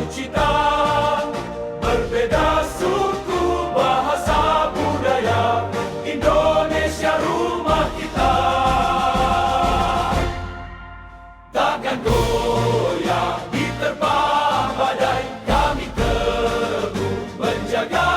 cita. Berbeda suku, bahasa, budaya, Indonesia rumah kita. Takkan goyah diterpa badai, kami teguh menjaga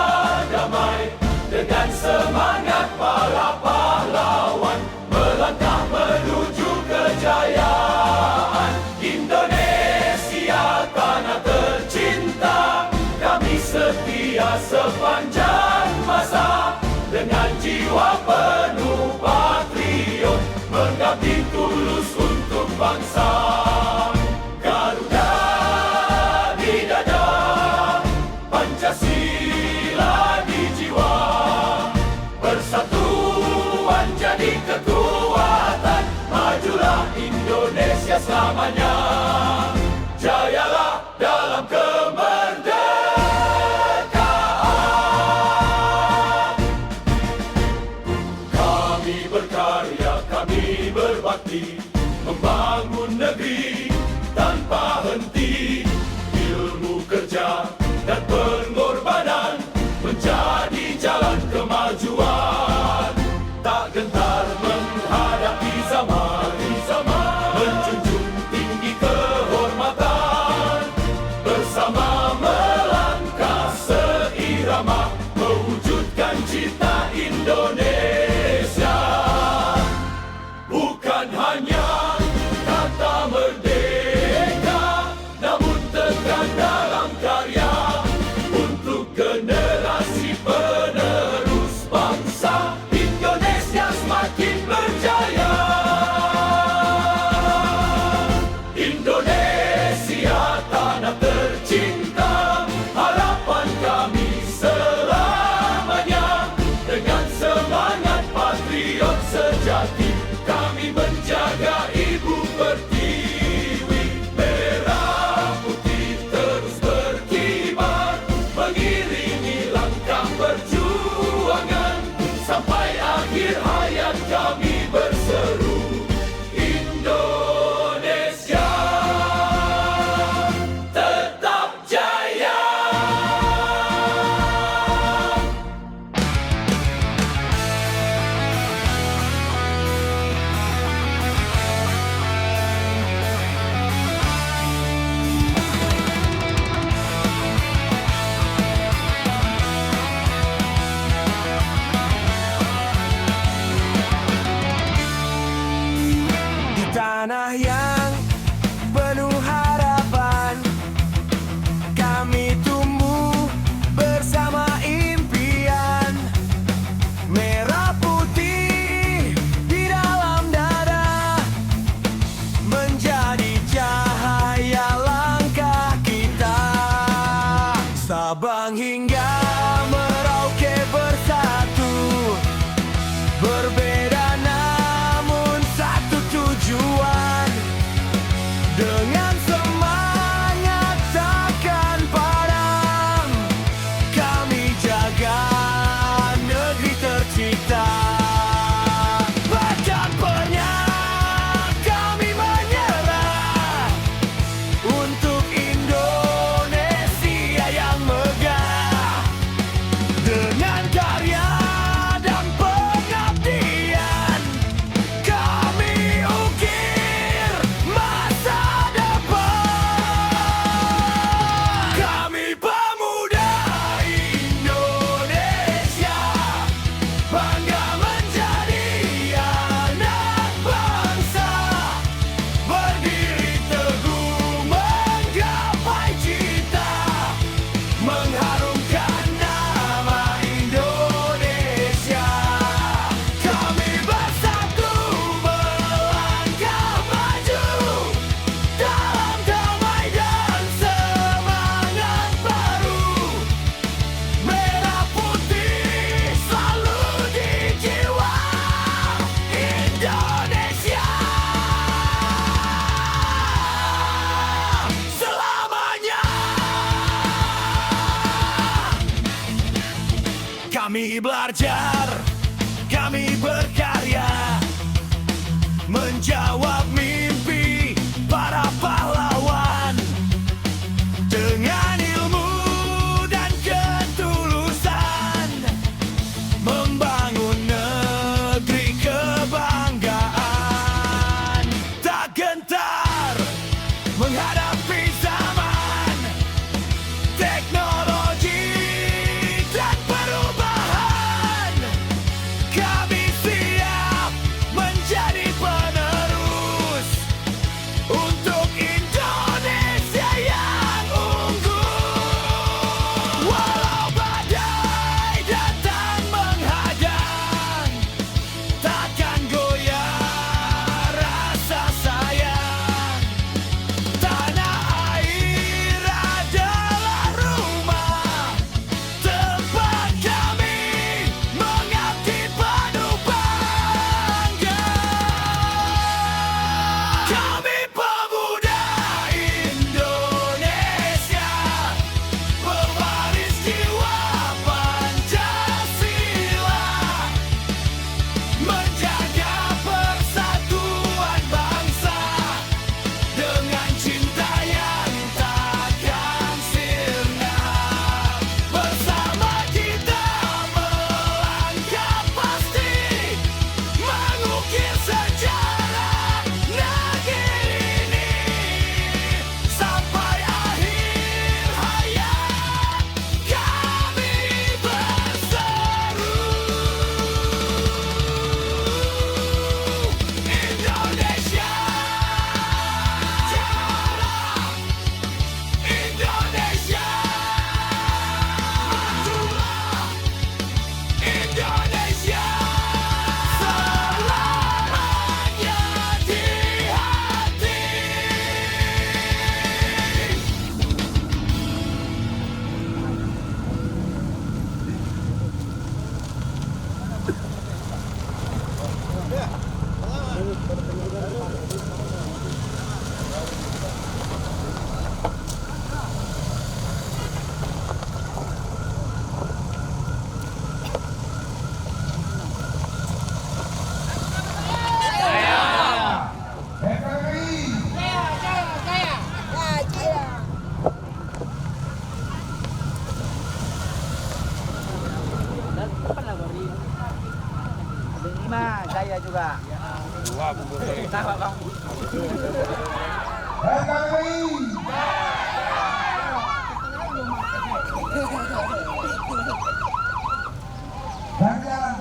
damai. Dengan semangat para pahlawan, melangkah menuju kejayaan. Indonesia tanah tercinta, kami setia sepanjang masa. Dengan jiwa penuh patriot, mengabdi tulus untuk bangsa. Garuda di dada, Pancasila di jiwa. Persatuan jadi kekuatan, majulah Indonesia selamanya. Jayalah dalam kemerdekaan. Kami berkarya, kami berbakti, membangun negeri tanpa henti. Ilmu, kerja, dan pengorbanan menjadi jalan kemajuan. Tak gentar menghadapi zaman, menjunjung tinggi kehormatan. Bersama melangkah seirama, mewujudkan cita Indonesia. Bukan hanya kata merdeka, namun tekan dalam karya untuk generasi penerus bangsa. Indonesia semakin berjaya. Indonesia tanah tercinta, harapan kami selamanya. Dengan semangat patriot sejati, kami menjaga ibu pertiwi. Merah putih terus berkibar, mengiringi langkah perjuangan. Sampai akhir hayat kami berseru, Indonesia tetap jaya. Di tanah yang penuh harapan, kami tumbuh bersama impian. Merah putih di dalam dada, menjadi cahaya langkah kita. Sabang hingga Merauke bersatu, berbeda namun satu tujuan. Dengan semangat takkan padam, kami jaga negeri tercipta. Bahkan pernah kami menyerah untuk Indonesia yang megah. Dengan karya dan pengabdian, kami ukir masa depan. Kami pemuda Indonesia, bangga menjadi anak bangsa. Berdiri teguh menggapai cita, mengharumkan nama Indonesia. Kami bersatu melangkah maju dalam damai dan semangat baru. Merah putih selalu di jiwa, Indonesia selamanya. Kami belajar, kami berkarya, menjawab mimpi para pahlawan. Dengan 5, saya juga. Nah, Bang. Tengah.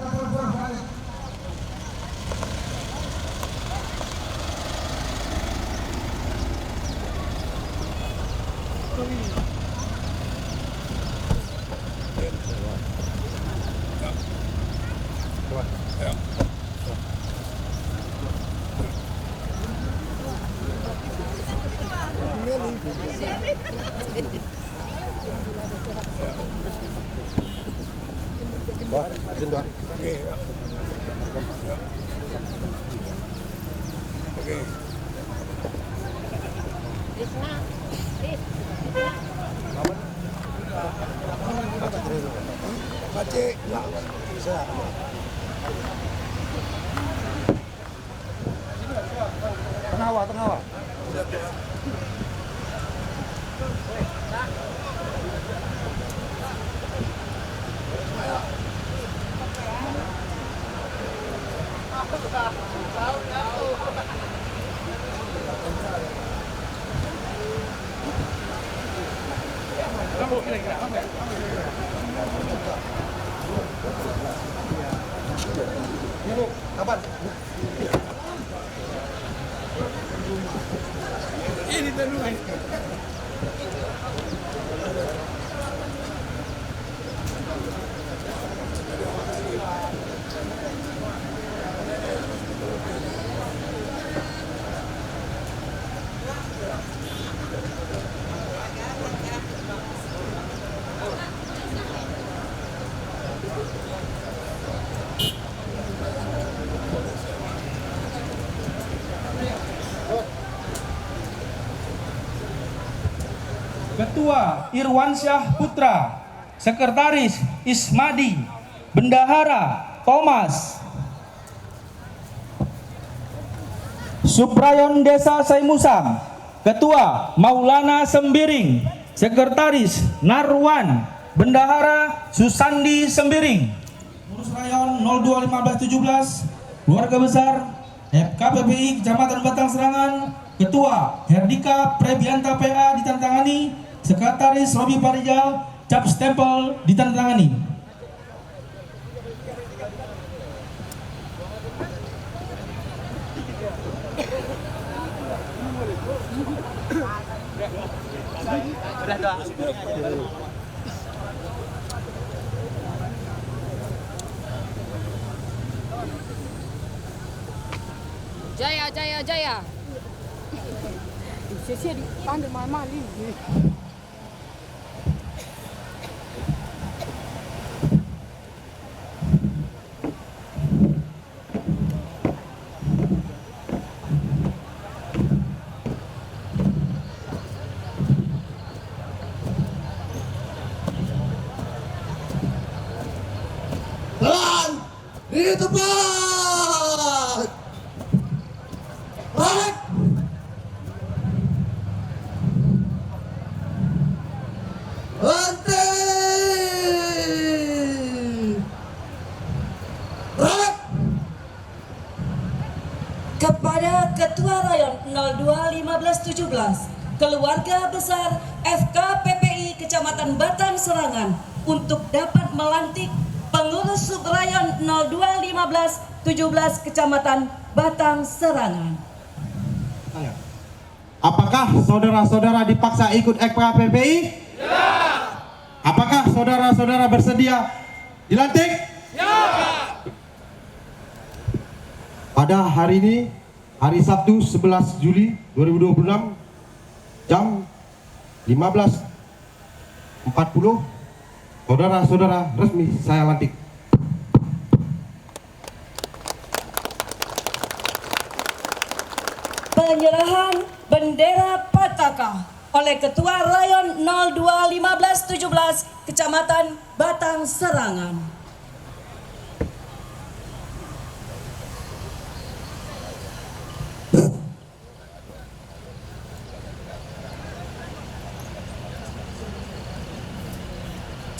Ketua Irwansyah Putra, Sekretaris Ismadi, Bendahara Thomas, Suprayon Desa Saimusam, Ketua Maulana Sembiring, Sekretaris Narwan, Bendahara Susandi Sembiring, Pengurus Rayon 021517, Keluarga Besar FKPPI Kecamatan Batang Serangan, Ketua Herdika Prebianta PA ditandatangani, Sekretaris Robi Parijal, cap stempel ditandatangani. Jaya. Saya di pandai mama ni. Di tempat. Baik. Berhenti. Baik. Kepada Ketua Rayon 021517, Keluarga Besar FKPPI Kecamatan Batang Serangan untuk dapat melantik Pengurus Subrayon 021517 Kecamatan Batang Serangan. Apakah saudara-saudara dipaksa ikut FKPPI? Ya. Apakah saudara-saudara bersedia dilantik? Ya. Pada hari ini, hari Sabtu 11 Juli 2026, jam 15.40, saudara-saudara resmi saya lantik. Penyerahan bendera Pataka oleh Ketua Rayon 021517 Kecamatan Batang Serangan.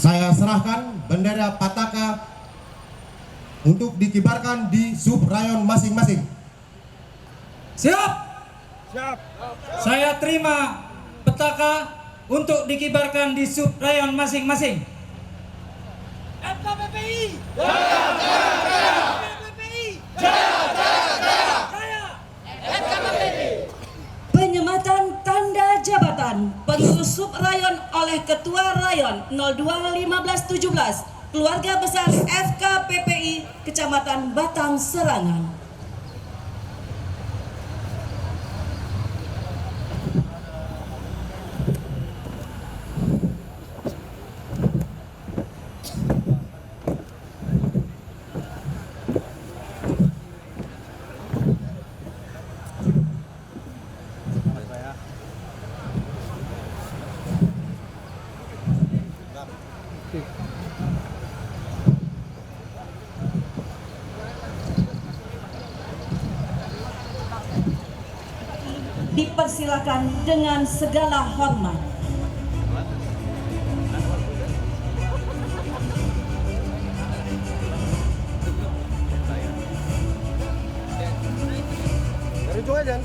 Saya serahkan bendera Pataka untuk dikibarkan di sub-rayon masing-masing. Siap? Siap. Saya terima petaka untuk dikibarkan di sub-rayon masing-masing. FKPPI! Jaya! Jaya! Jaya! FKPPI! Jaya! Jaya! Jaya! Jaya! FKPPI. Penyematan tanda jabatan pengurus sub-rayon oleh Ketua Rayon 021517 Keluarga Besar FKPPI Kecamatan Batang Serangan. Dipersilakan dengan segala hormat. Dari ujung aja.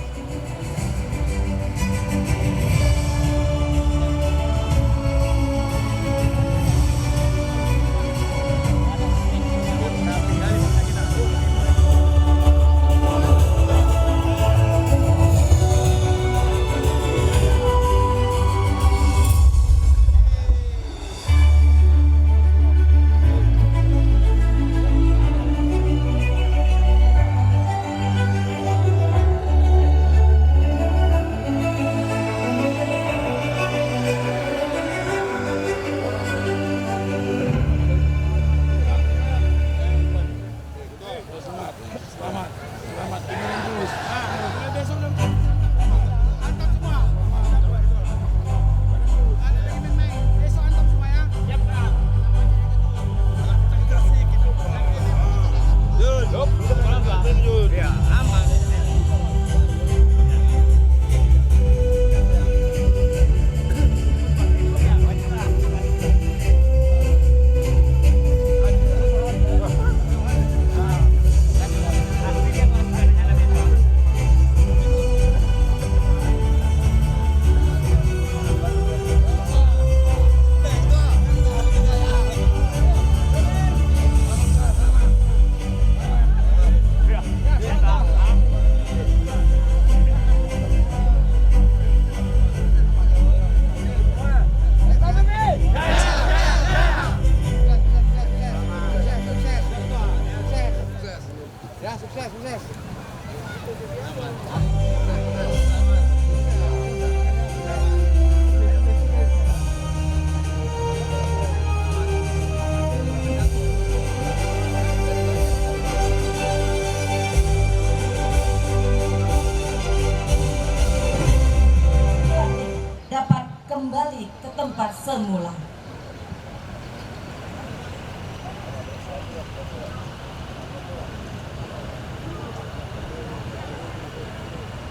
Dapat kembali ke tempat semula.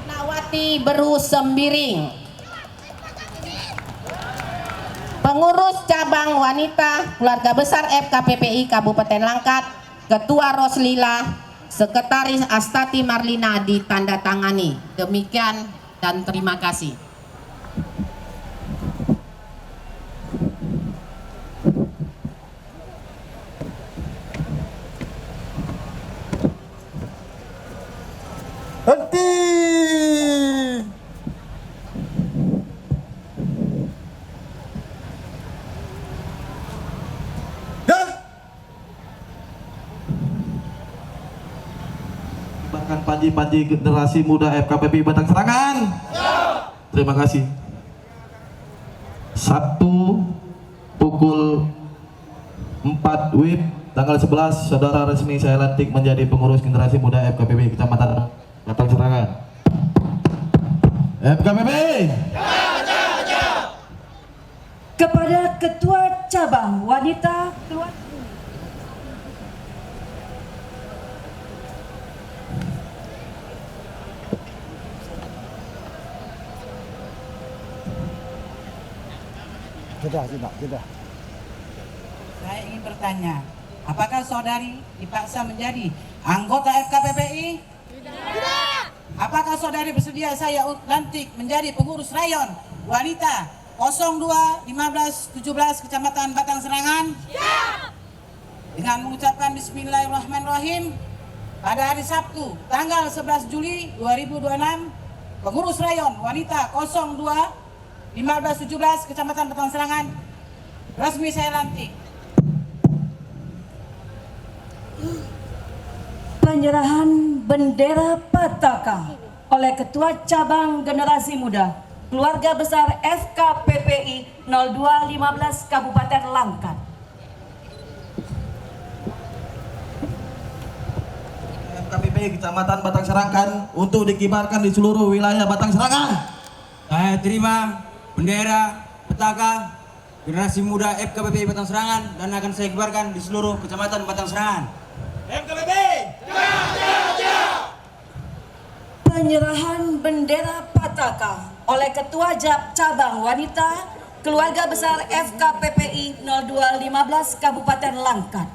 Nawati Beru Sembiring. Pengurus cabang wanita Keluarga Besar FKPPI Kabupaten Langkat, Ketua Roslila, Sekretaris Astati Marlina ditandatangani. Demikian dan terima kasih. Henti! Dan Bahkan panji-panji generasi muda FKPPI Batang Serangan. Terima kasih. Sabtu pukul 4 WIB tanggal 11 saudara resmi saya lantik menjadi pengurus generasi muda FKPPI Kecamatan Batang Serangan. FKPPI. Kepada Ketua Cabang Wanita Keluarga Sudah. Saya ingin bertanya, Apakah saudari dipaksa menjadi anggota FKPPI? Tidak. Apakah saudari bersedia saya lantik menjadi pengurus rayon wanita 02 15 17 Kecamatan Batang Serangan? Siap. Dengan mengucapkan bismillahirrahmanirrahim, pada hari Sabtu tanggal 11 Juli 2026, pengurus rayon wanita 02 15 17 Kecamatan Batang Serangan resmi saya lantik. Penyerahan bendera Pataka oleh Ketua Cabang Generasi Muda Keluarga Besar FKPPI 0215 Kabupaten Langkat. FKPPI Kecamatan Batang Serangan untuk dikibarkan di seluruh wilayah Batang Serangan. Saya terima bendera Pataka Generasi Muda FKPPI Batang Serangan dan akan saya kibarkan di seluruh Kecamatan Batang Serangan. Penyerahan bendera Pataka oleh Ketua Cabang Wanita Keluarga Besar FKPPI 0215 Kabupaten Langkat.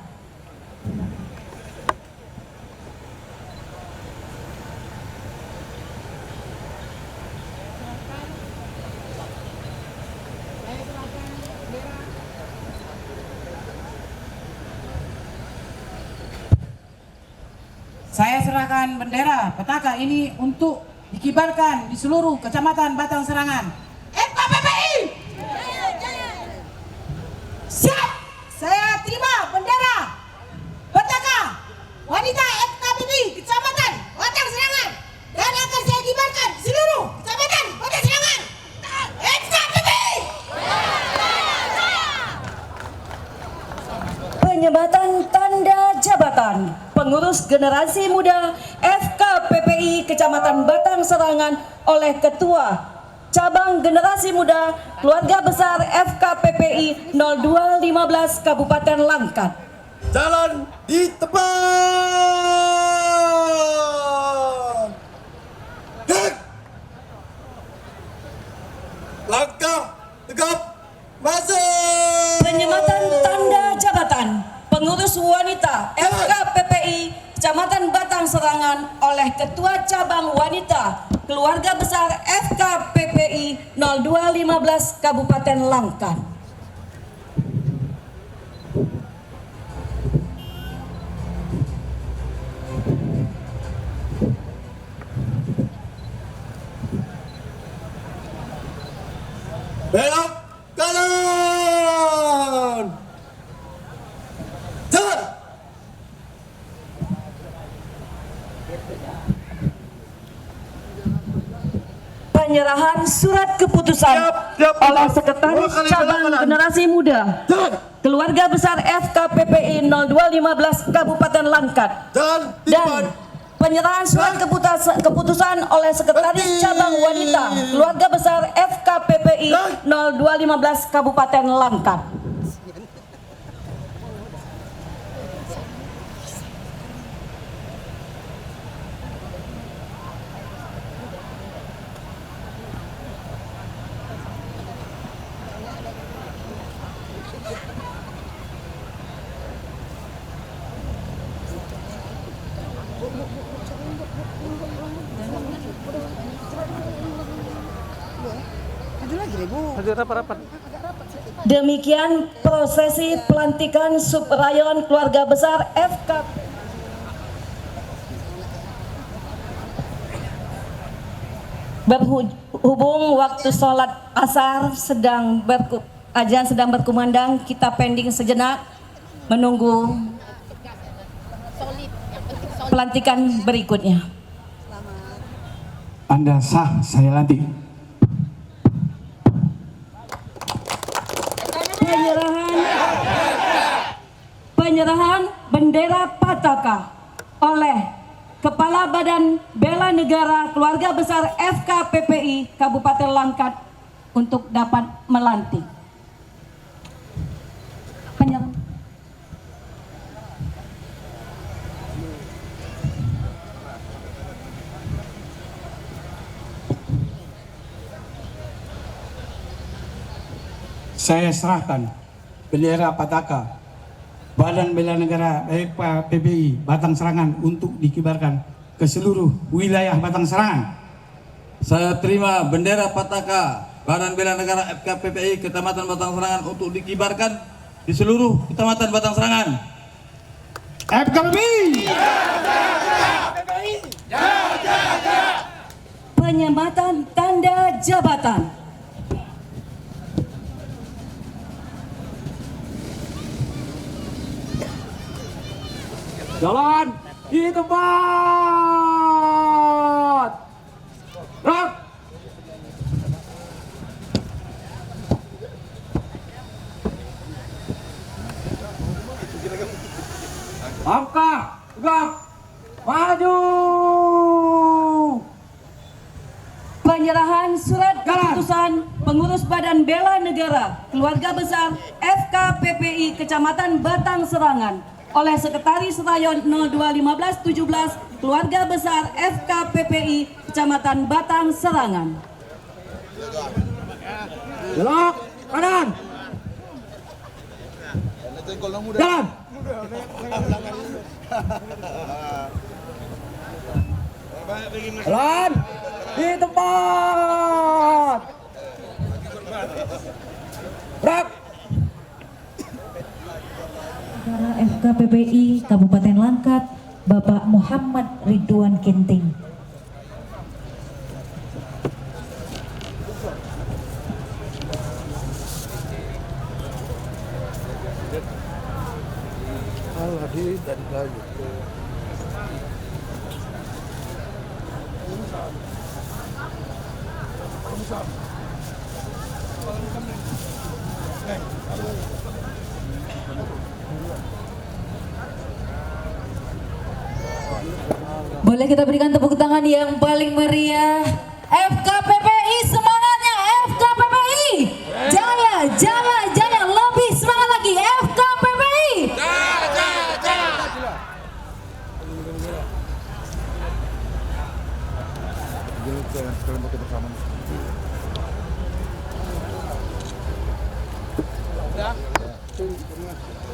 Saya serahkan bendera Pataka ini untuk dikibarkan di seluruh Kecamatan Batang Serangan. FKPPI! Siap! Saya terima bendera Pataka wanita FKPPI Kecamatan Batang Serangan dan akan saya kibarkan di seluruh Kecamatan Batang Serangan. FKPPI! Penyebatan tanda jabatan Pengurus Generasi Muda FKPPI Kecamatan Batang Serangan oleh Ketua Cabang Generasi Muda Keluarga Besar FKPPI 0215 Kabupaten Langkat. Jalan di depan. Hek. Langkah tegap maju. Penyematan tanda jabatan Pengurus Wanita FKPPI Kecamatan Batang Serangan oleh Ketua Cabang Wanita Keluarga Besar FKPPI 0215 Kabupaten Langkat. Belok kanan. Jalan. Penyerahan surat keputusan oleh Sekretaris Cabang Generasi Muda Keluarga Besar FKPPI 0215 Kabupaten Langkat dan penyerahan surat keputusan oleh Sekretaris Cabang Wanita Keluarga Besar FKPPI 0215 Kabupaten Langkat. Demikian prosesi pelantikan Subrayon Keluarga Besar FK. Berhubung waktu sholat asar azan sedang berkumandang, kita pending sejenak menunggu pelantikan berikutnya. Anda sah, saya lantik. Penyerahan bendera Pataka oleh Kepala Badan Bela Negara Keluarga Besar FKPPI Kabupaten Langkat untuk dapat melantik. Saya serahkan bendera Pataka Badan Bela Negara FKPPI Batang Serangan untuk dikibarkan ke seluruh wilayah Batang Serangan. Saya terima bendera Pataka Badan Bela Negara FKPPI Kecamatan Batang Serangan untuk dikibarkan di seluruh Kecamatan Batang Serangan. FKPPI. Penyematan tanda jabatan. Jalan di tempat. Gerak. Langkah tegak maju. Penyerahan surat keputusan pengurus Badan Bela Negara Keluarga Besar FKPPI Kecamatan Batang Serangan oleh Sekretaris Rayon 021517 Keluarga Besar FKPPI Kecamatan Batang Serangan. Belok kanan. Jalan. Jalan di tempat. Gerak. Para FKPPI Kabupaten Langkat, Bapak Muhammad Ridwan Kinting. Boleh kita berikan tepuk tangan yang paling meriah. FKPPI, semangatnya FKPPI. Jaya, jaya, jaya, lebih semangat lagi FKPPI.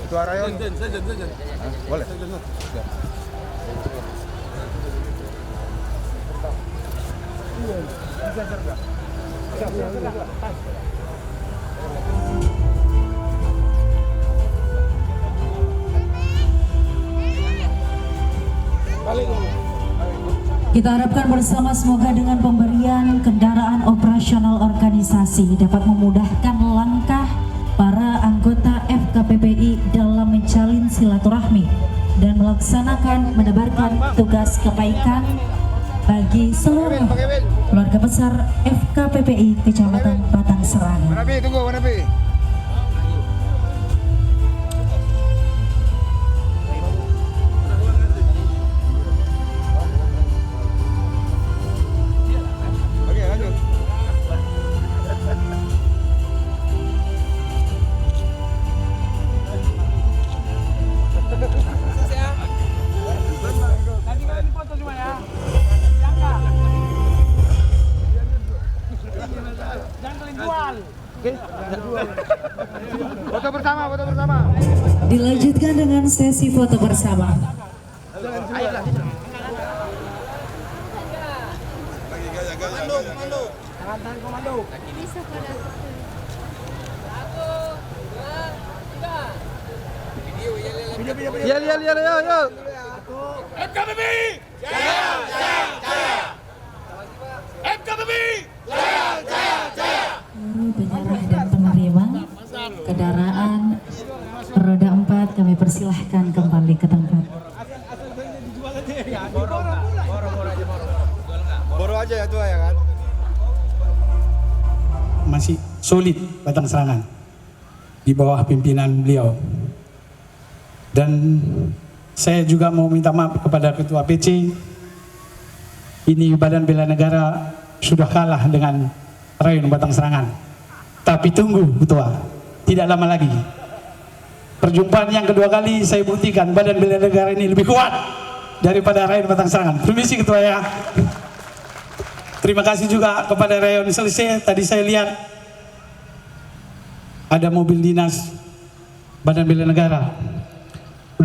Ketua Rayon. Boleh. Kita harapkan bersama semoga dengan pemberian kendaraan operasional organisasi dapat memudahkan langkah para anggota FKPPI dalam menjalin silaturahmi dan melaksanakan menebarkan tugas kebaikan bagi seluruh keluarga besar FKPPI Kecamatan Batang Serangan. Wanapi, tunggu Wanapi. Oke, lanjut. Foto bersama, foto bersama. Dilanjutkan dengan sesi foto bersama. Ya. FKPPI jaya jaya jaya. FKPPI jaya jaya jaya. Seluruh penyerah dan penerima kendaraan roda 4 kami persilahkan kembali ke tempat. Boro aja ya tua ya kan. Masih solid Batang Serangan di bawah pimpinan beliau. Dan saya juga mau minta maaf kepada Ketua PC. Ini Badan Bela Negara sudah kalah dengan Rayon Batang Serangan. Tapi tunggu Ketua, tidak lama lagi. Perjumpaan yang kedua kali saya buktikan Badan Bela Negara ini lebih kuat daripada Rayon Batang Serangan. Permisi Ketua ya. Terima kasih juga kepada Rayon Selesai. Tadi saya lihat ada mobil dinas Badan Bela Negara.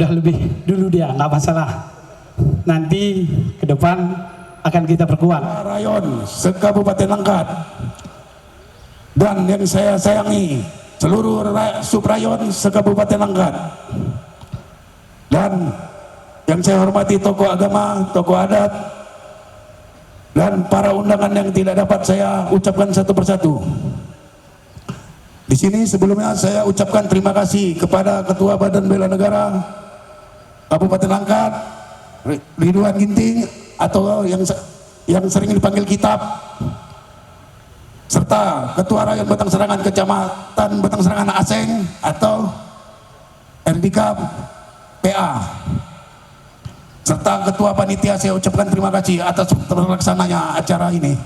udah lebih dulu dia, nggak masalah. Nanti ke depan akan kita perkuat. Rayon se-Kabupaten Langkat, dan yang saya sayangi seluruh subrayon se-Kabupaten Langkat, dan yang saya hormati tokoh agama, tokoh adat, dan para undangan yang tidak dapat saya ucapkan satu persatu. Di sini sebelumnya saya ucapkan terima kasih kepada Ketua Badan Bela Negara Kabupaten Langkat, Ridwan Ginting, atau yang sering dipanggil Kitab, serta Ketua Rayon Batang Serangan Kecamatan Batang Serangan Aseng atau RDK PA, serta Ketua Panitia. Saya ucapkan terima kasih atas terlaksananya acara ini.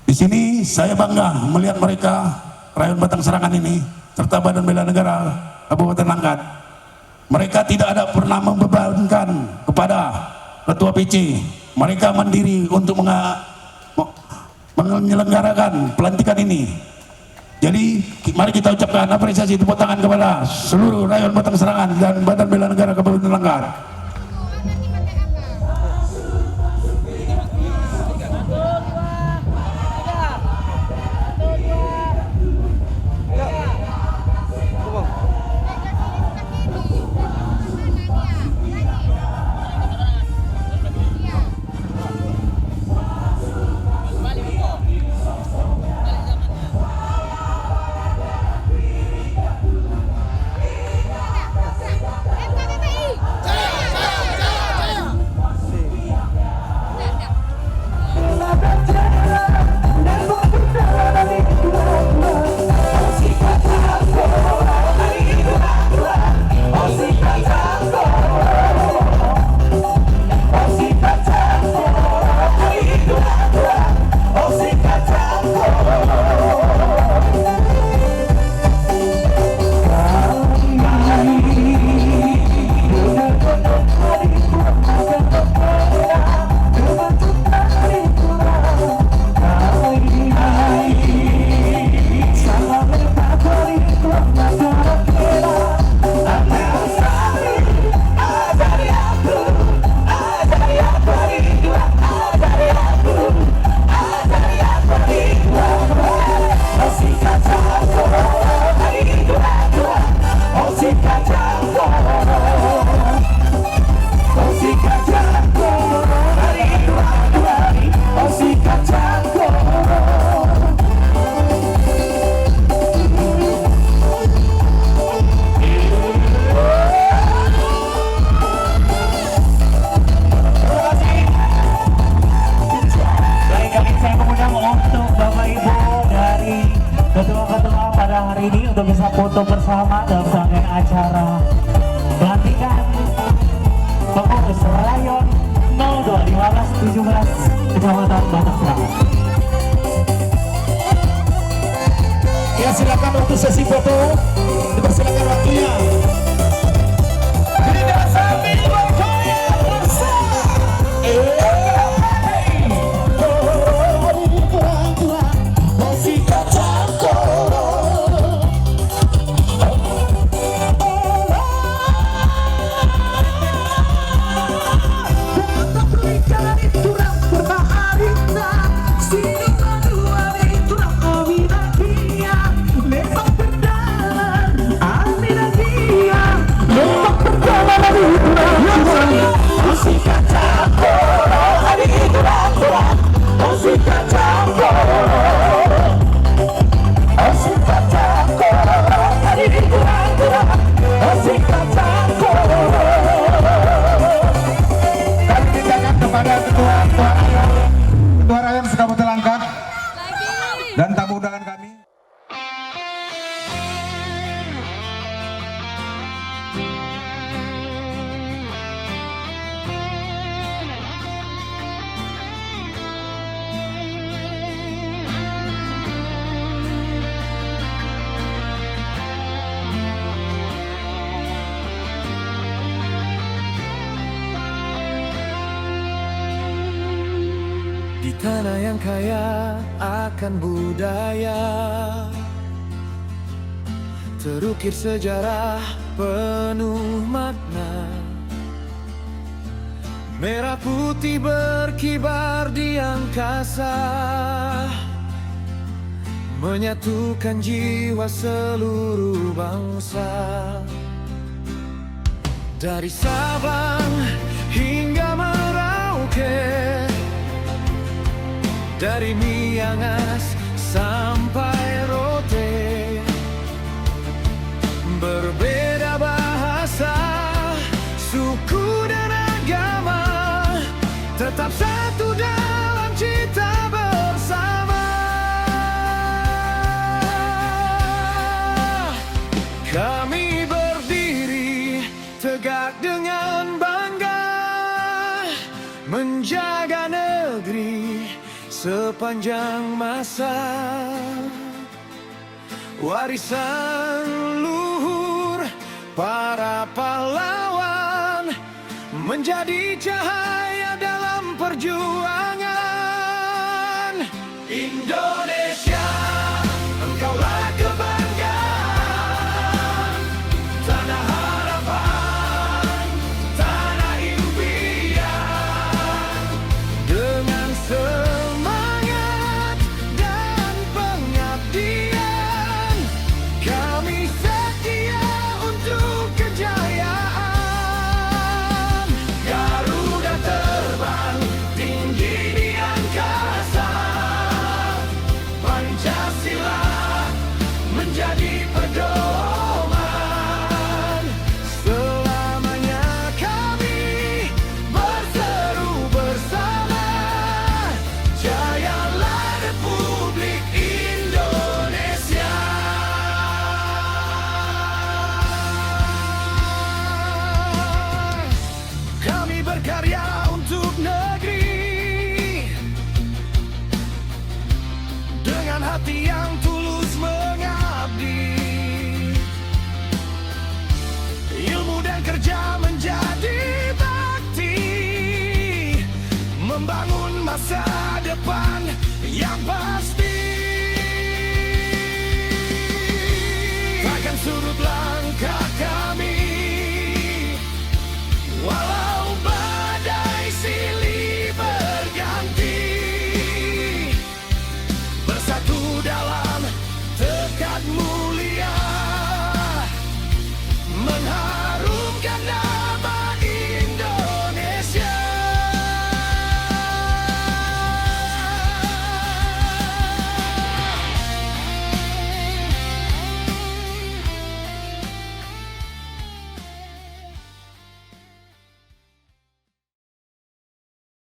Di sini saya bangga melihat mereka Rayon Batang Serangan ini serta Badan Bela Negara Kabupaten Langkat. Mereka tidak ada pernah membebankan kepada Ketua PC. Mereka mandiri untuk menyelenggarakan pelantikan ini. Jadi mari kita ucapkan apresiasi tepuk tangan kepada seluruh Rayon Batang Serangan dan Badan Bela Negara Kabupaten Langkat. foto bersama dalam rangkaian acara pelantikan pengurus Rayon 021517 Kecamatan Batang Serangan. Ya, silakan untuk sesi foto, dipersilakan waktunya. Tidak sambil berkarya bersama. Ketua Rayon Kabupaten Langkat dan tamu undangan kami. Di tanah yang kaya akan budaya, terukir sejarah penuh makna. Merah putih berkibar di angkasa, menyatukan jiwa seluruh bangsa. Dari Sabang hingga Merauke, dari Miangas sampai Rote, berbeda bahasa, suku dan agama, tetap satu dalam cita bersama. Kami berdiri tegak dengan bangga, menjaga negeri sepanjang masa. Warisan luhur para pahlawan menjadi cahaya dalam perjuangan. Indonesia, engkaulah kebanggaan, tanah harapan, tanah impian. Dengan semangat dan pengabdian, kami setia untuk kejayaan. Garuda terbang tinggi di angkasa, Pancasila menjadi pedoman. Selamanya kami berseru bersama, jayalah Republik Indonesia. Kami berkarya untuk negeri dengan hati yang tulus mengabdi. Ilmu dan kerja menjadi bakti, membangun masa depan yang pasti.